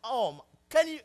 Oh, can you?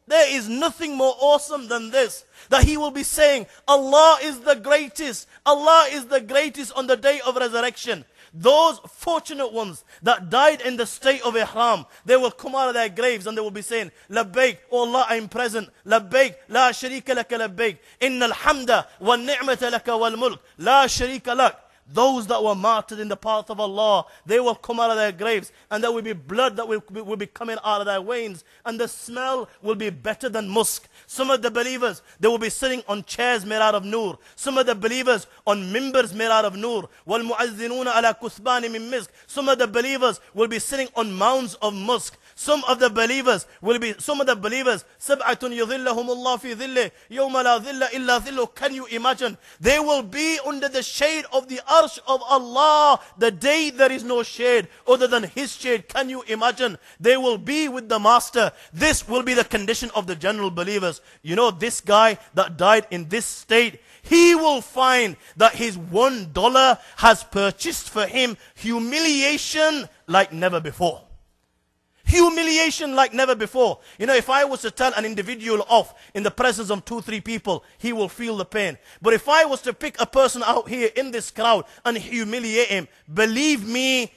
There is nothing more awesome than this. That he will be saying, Allah is the greatest. Allah is the greatest on the day of resurrection. Those fortunate ones that died in the state of ihram, they will come out of their graves and they will be saying, Labbaik, oh Allah, I am present. Labbaik, la sharika laka labbaik. Inna alhamda wa ni'mata laka wal mulk. La sharika lak. Those that were martyred in the path of Allah, they will come out of their graves and there will be blood that will be coming out of their veins and the smell will be better than musk. Some of the believers, they will be sitting on chairs made out of nur. Some of the believers on mimbars made out of nur. وَالْمُعَذِّنُونَ عَلَى كُثْبَانِ مِن مِسْكٍ. Some of the believers will be sitting on mounds of musk. Some of the believers, سَبْعَةٌ يُظِلَّهُمُ اللَّهُ فِي ظِلِّهِ يَوْمَ لَا ظِلَّ إِلَّا ظِلُّهُ. Can you imagine? They will be under the shade of the arsh of Allah. The day there is no shade other than His shade. Can you imagine? They will be with the Master. This will be the condition of the general believers. You know, this guy that died in this state, he will find that his $1 has purchased for him humiliation like never before. Humiliation like never before. You know, if I was to tell an individual off in the presence of 2-3 people, he will feel the pain. But if I was to pick a person out here in this crowd and humiliate him, believe me,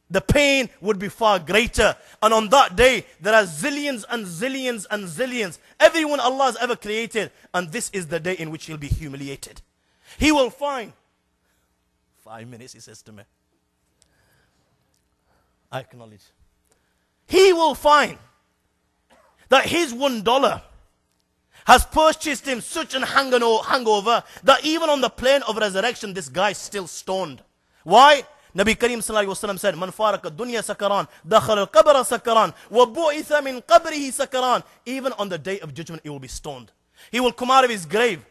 the pain would be far greater. And on that day, there are zillions and zillions and zillions. Everyone Allah has ever created. And this is the day in which he'll be humiliated. He will find, 5 minutes, he says to me. I acknowledge. He will find that his $1 has purchased him such an hangover that even on the plane of resurrection, this guy is still stoned. Why? Nabi Kareem sallallahu alaihi wasallam said, "Man faraka dunya sakaran, dakhal al-qabr sakaran, wa bu'itha min qabrihi sakaran." Even on the day of judgment, he will be stoned. He will come out of his grave.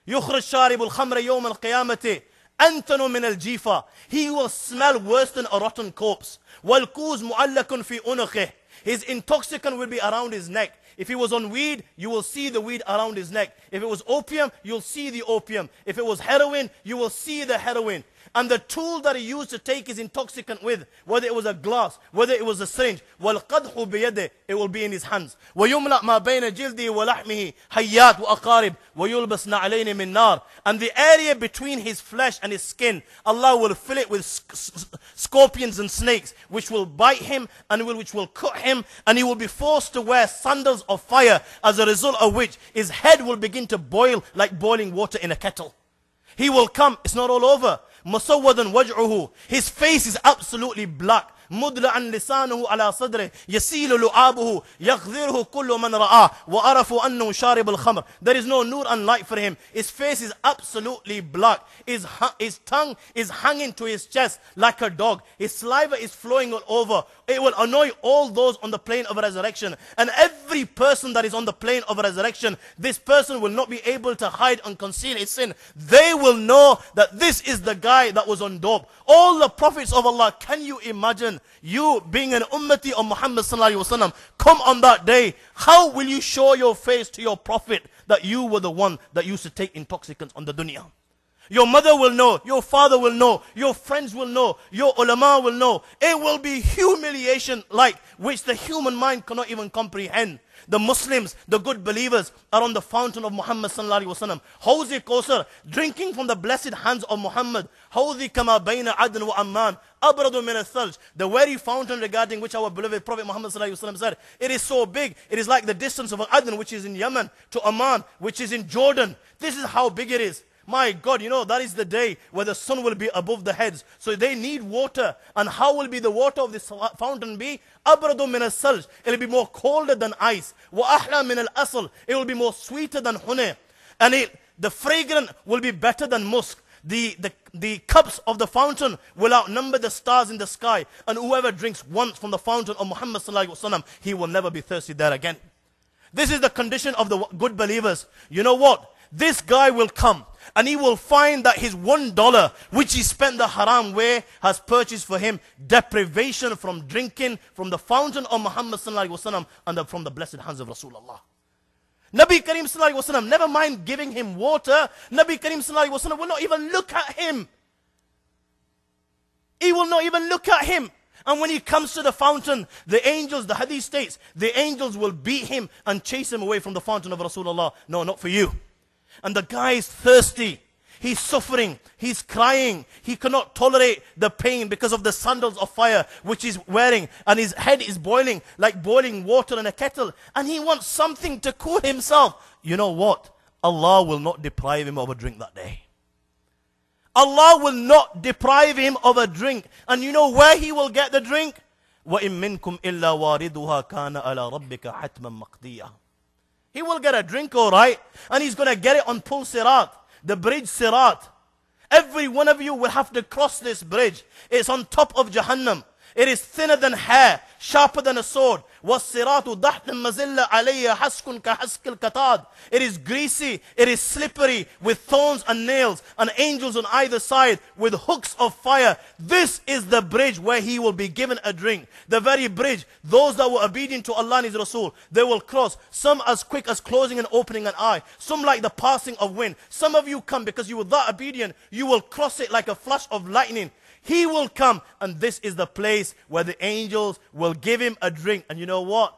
Yukhraj sharib al-khamra yawm al-qiyamati. أنتن من الجيفة. He will smell worse than a rotten corpse. والكوز معلق في عنقه. His intoxicant will be around his neck. If he was on weed, you will see the weed around his neck. If it was opium, you'll see the opium. If it was heroin, you will see the heroin. And the tool that he used to take his intoxicant with, whether it was a glass, whether it was a syringe, وَالْقَدْحُ بِيَدِهِ, it will be in his hands. وَيُمْلَأْ مَا بَيْنَ جِلْدِهِ وَلَحْمِهِ حَيَّاتْ وَأَقَارِبْ وَيُلْبَسْ نَعْلَيْنِ مِن نَارٍ. And the area between his flesh and his skin, Allah will fill it with scorpions and snakes, which will bite him and which will cut him, and he will be forced to wear sandals of fire, as a result of which his head will begin to boil like boiling water in a kettle. He will come, it's not all over. مصودا وجعه. His face is absolutely black. مدلعا لسانه على صدره يسيل لعابه يغذره كل من رآه وعرفوا أنه شارب الخمر. There is no nur and light for him. His face is absolutely black. His tongue is hanging to his chest like a dog. His saliva is flowing all over. It will annoy all those on the plane of resurrection. And every person that is on the plane of resurrection, this person will not be able to hide and conceal his sin. They will know that this is the guy that was on dope. All the prophets of Allah, can you imagine you being an ummati of Muhammad sallallahu alaihi wasallam, come on that day? How will you show your face to your prophet that you were the one that used to take intoxicants on the dunya? Your mother will know, your father will know, your friends will know, your ulama will know. It will be humiliation like which the human mind cannot even comprehend. The Muslims, the good believers, are on the fountain of Muhammad sallallahu alaihi wasallam. Hawzi Kawsar, drinking from the blessed hands of Muhammad. Hawzi kama bayna Adn wa Amman, abradu min al-thalj. The very fountain regarding which our beloved Prophet Muhammad sallallahu alaihi wasallam said, it is so big, it is like the distance of Adn, which is in Yemen, to Amman, which is in Jordan. This is how big it is. My God, you know, that is the day where the sun will be above the heads. So they need water. And how will be the water of this fountain be? Abradu min al-salj. It will be more colder than ice. Wa ahla min al-asl. It will be more sweeter than honey. And the fragrance will be better than musk. The cups of the fountain will outnumber the stars in the sky. And whoever drinks once from the fountain of Muhammad sallallahu alaihi wasallam, he will never be thirsty there again. This is the condition of the good believers. You know what? This guy will come and he will find that his $1 which he spent the haram way has purchased for him deprivation from drinking from the fountain of Muhammad sallallahu alaihi wasallam and from the blessed hands of Rasulullah. Nabi Kareem sallallahu alaihi wasallam, never mind giving him water, Nabi Kareem sallallahu alaihi wasallam will not even look at him. He will not even look at him. And when he comes to the fountain, the angels, the hadith states, the angels will beat him and chase him away from the fountain of Rasulullah. No, not for you. And the guy is thirsty. He's suffering. He's crying. He cannot tolerate the pain because of the sandals of fire which he's wearing. And his head is boiling like boiling water in a kettle. And he wants something to cool himself. You know what? Allah will not deprive him of a drink that day. Allah will not deprive him of a drink. And you know where he will get the drink? وَإِن مِّنكُمْ إِلَّا وَارِدُهَا كَانَ عَلَى رَبِّكَ حَتْمًا مَقْضِيًّا. He will get a drink, all right. And he's going to get it on Pul Sirat, the bridge Sirat. Every one of you will have to cross this bridge. It's on top of Jahannam. It is thinner than hair, sharper than a sword. وَالصِّرَاطُ ضَحْتٍ مَزِلَّ عَلَيْهَا حَسْكٌ كَحَسْكِ الْكَتَادِ. It is greasy, it is slippery, with thorns and nails, and angels on either side, with hooks of fire. This is the bridge where he will be given a drink. The very bridge, those that were obedient to Allah and His Rasul, they will cross. Some as quick as closing and opening an eye. Some like the passing of wind. Some of you come because you were that obedient, you will cross it like a flash of lightning. He will come, and this is the place where the angels will give him a drink. And you know what?